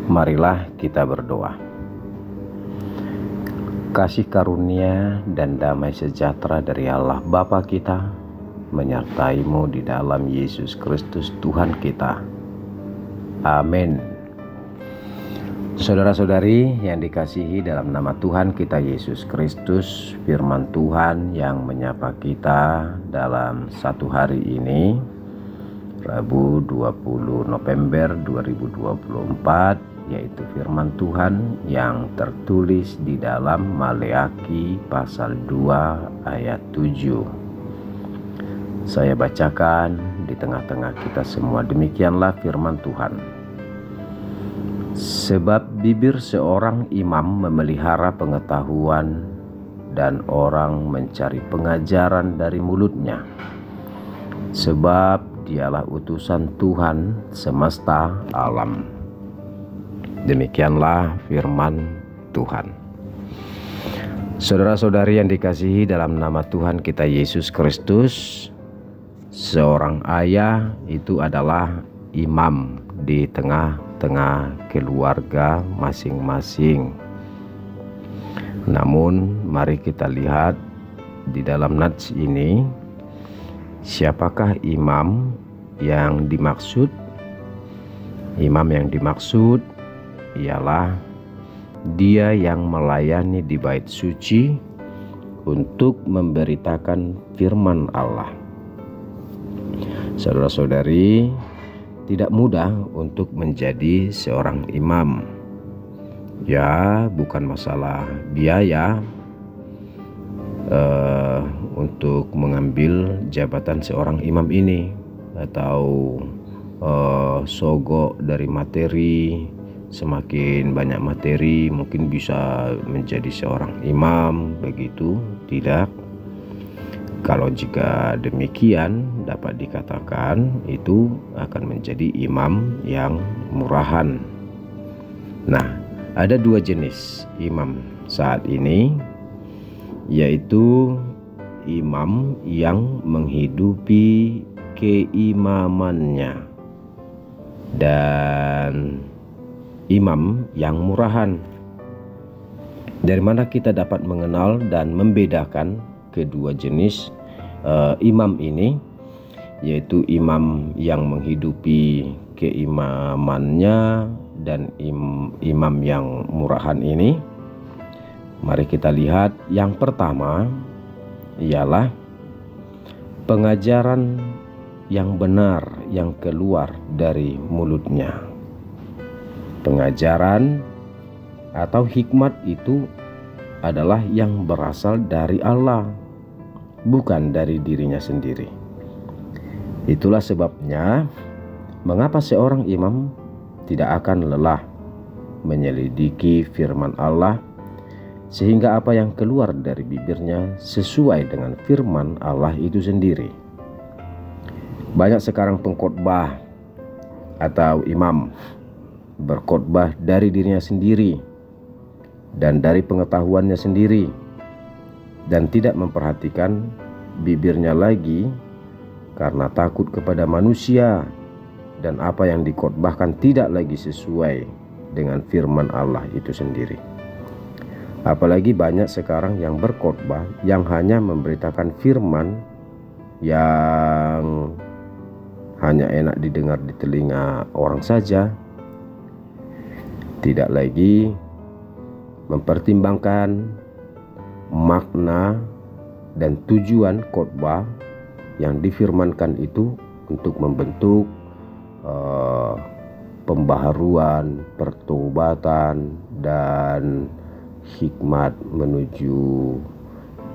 Marilah kita berdoa. Kasih karunia dan damai sejahtera dari Allah Bapa kita menyertai-Mu di dalam Yesus Kristus Tuhan kita. Amin. Saudara-saudari yang dikasihi dalam nama Tuhan kita Yesus Kristus, firman Tuhan yang menyapa kita dalam satu hari ini, Rabu 20 November 2024, yaitu firman Tuhan yang tertulis di dalam Maleakhi pasal 2 ayat 7. Saya bacakan di tengah-tengah kita semua. Demikianlah firman Tuhan. Sebab bibir seorang imam memelihara pengetahuan dan orang mencari pengajaran dari mulutnya. Sebab dialah utusan Tuhan semesta alam. Demikianlah firman Tuhan. Saudara-saudari yang dikasihi dalam nama Tuhan kita Yesus Kristus, seorang ayah itu adalah imam di tengah-tengah keluarga masing-masing. Namun mari kita lihat di dalam nats ini, siapakah imam yang dimaksud? Imam yang dimaksud ialah dia yang melayani di bait suci untuk memberitakan firman Allah. Saudara-saudari, tidak mudah untuk menjadi seorang imam. Ya, bukan masalah biaya untuk mengambil jabatan seorang imam ini, atau sogok dari materi. Semakin banyak materi mungkin bisa menjadi seorang imam, begitu. Tidak. Kalau jika demikian dapat dikatakan itu akan menjadi imam yang murahan. Nah, ada dua jenis imam saat ini, yaitu imam yang menghidupi keimamannya dan imam yang murahan. Dari mana kita dapat mengenal dan membedakan kedua jenis imam ini, yaitu imam yang menghidupi keimamannya dan imam yang murahan ini? Mari kita lihat. Yang pertama ialah pengajaran yang benar yang keluar dari mulutnya. Pengajaran atau hikmat itu adalah yang berasal dari Allah, bukan dari dirinya sendiri. Itulah sebabnya mengapa seorang imam tidak akan lelah menyelidiki firman Allah, sehingga apa yang keluar dari bibirnya sesuai dengan firman Allah itu sendiri. Banyak sekarang pengkhotbah atau imam berkhotbah dari dirinya sendiri dan dari pengetahuannya sendiri, dan tidak memperhatikan bibirnya lagi karena takut kepada manusia, dan apa yang dikhotbahkan tidak lagi sesuai dengan firman Allah itu sendiri. Apalagi banyak sekarang yang berkhotbah yang hanya memberitakan firman yang hanya enak didengar di telinga orang saja, tidak lagi mempertimbangkan makna dan tujuan khotbah yang difirmankan itu untuk membentuk pembaharuan, pertobatan, dan hikmat menuju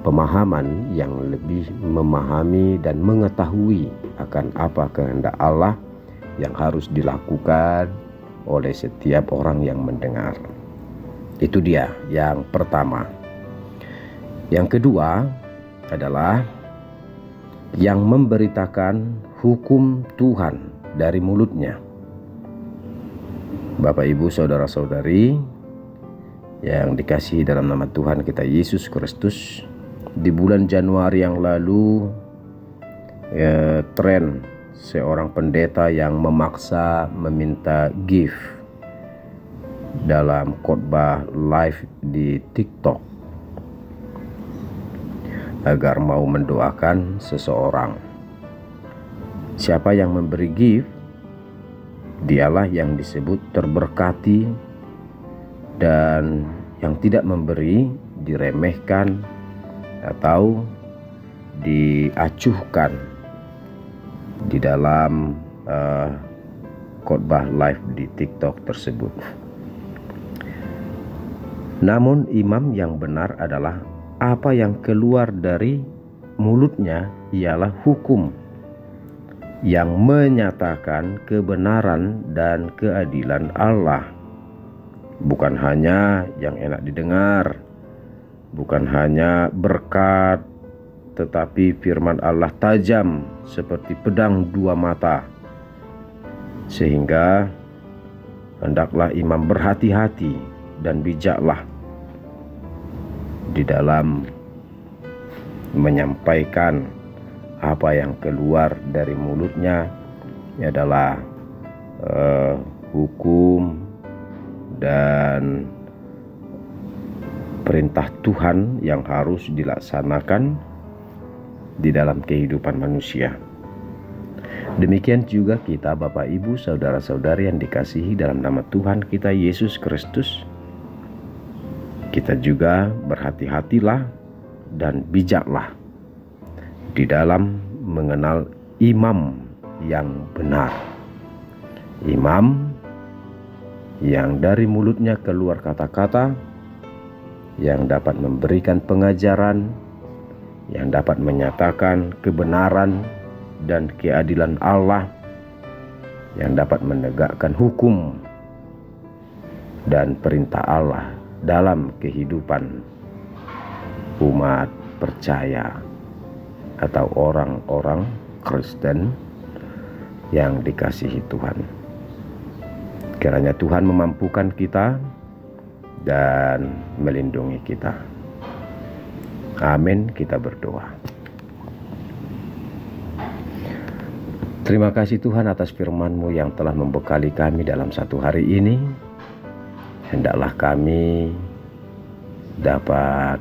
pemahaman yang lebih memahami dan mengetahui akan apa kehendak Allah yang harus dilakukan oleh setiap orang yang mendengar. Itu dia yang pertama. Yang kedua adalah yang memberitakan hukum Tuhan dari mulutnya. Bapak, Ibu, saudara-saudari yang dikasihi dalam nama Tuhan kita Yesus Kristus, di bulan Januari yang lalu tren seorang pendeta yang memaksa meminta gift dalam khotbah live di TikTok agar mau mendoakan seseorang. Siapa yang memberi gift, dialah yang disebut terberkati, dan yang tidak memberi diremehkan atau diacuhkan di dalam khotbah live di TikTok tersebut. Namun imam yang benar adalah apa yang keluar dari mulutnya ialah hukum yang menyatakan kebenaran dan keadilan Allah. Bukan hanya yang enak didengar, bukan hanya berkat, tetapi firman Allah tajam seperti pedang dua mata. Sehingga hendaklah imam berhati-hati dan bijaklah di dalam menyampaikan apa yang keluar dari mulutnya adalah hukum dan perintah Tuhan yang harus dilaksanakan di dalam kehidupan manusia. Demikian juga kita, Bapak Ibu, saudara-saudari yang dikasihi dalam nama Tuhan kita Yesus Kristus. Kita juga berhati-hatilah dan bijaklah di dalam mengenal imam yang benar. Imam yang dari mulutnya keluar kata-kata yang dapat memberikan pengajaran, yang dapat menyatakan kebenaran dan keadilan Allah, yang dapat menegakkan hukum dan perintah Allah dalam kehidupan umat percaya atau orang-orang Kristen yang dikasihi Tuhan. Kiranya Tuhan memampukan kita dan melindungi kita. Amin. Kita berdoa. Terima kasih Tuhan atas firman-Mu yang telah membekali kami dalam satu hari ini. Hendaklah kami dapat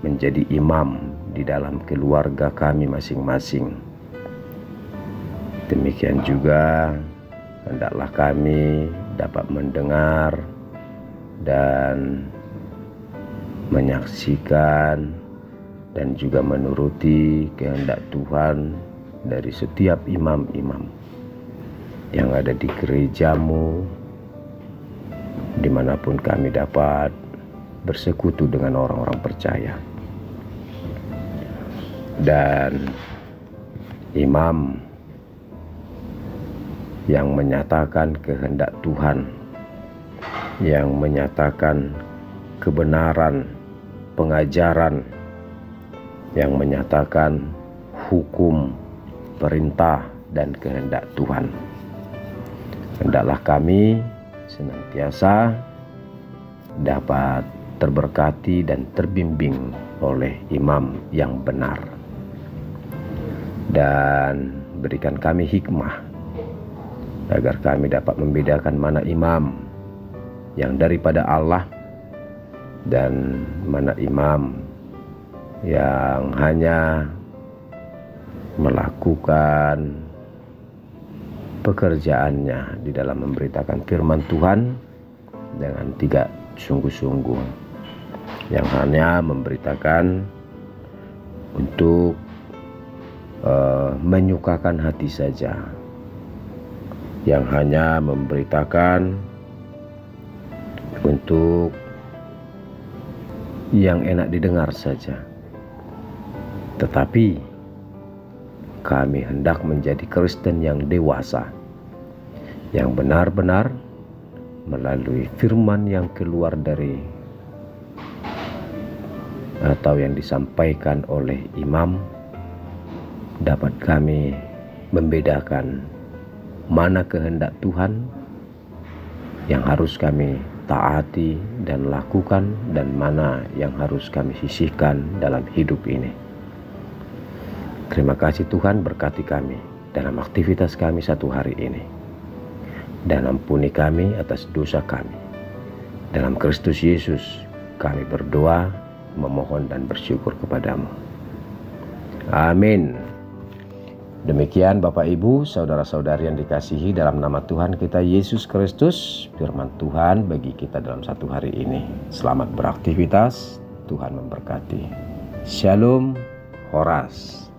menjadi imam di dalam keluarga kami masing-masing. Demikian juga hendaklah kami dapat mendengar dan menyaksikan dan juga menuruti kehendak Tuhan dari setiap imam-imam yang ada di gereja-Mu, dimanapun kami dapat bersekutu dengan orang-orang percaya. Dan imam yang menyatakan kehendak Tuhan, yang menyatakan kebenaran pengajaran, yang menyatakan hukum, perintah, dan kehendak Tuhan. Hendaklah kami senantiasa dapat terberkati dan terbimbing oleh imam yang benar, dan berikan kami hikmah agar kami dapat membedakan mana imam yang daripada Allah dan mana imam yang hanya melakukan pekerjaannya di dalam memberitakan firman Tuhan dengan tidak sungguh-sungguh, yang hanya memberitakan untuk menyukakan hati saja, yang hanya memberitakan untuk yang enak didengar saja. Tetapi kami hendak menjadi Kristen yang dewasa, yang benar-benar melalui firman yang keluar dari atau yang disampaikan oleh imam, dapat kami membedakan mana kehendak Tuhan yang harus kami taati dan lakukan, dan mana yang harus kami sisihkan dalam hidup ini. Terima kasih Tuhan, berkati kami dalam aktivitas kami satu hari ini, dan ampuni kami atas dosa kami. Dalam Kristus Yesus kami berdoa, memohon dan bersyukur kepadamu. Amin. Demikian Bapak Ibu, saudara-saudari yang dikasihi dalam nama Tuhan kita Yesus Kristus, firman Tuhan bagi kita dalam satu hari ini. Selamat beraktivitas, Tuhan memberkati. Shalom, Horas.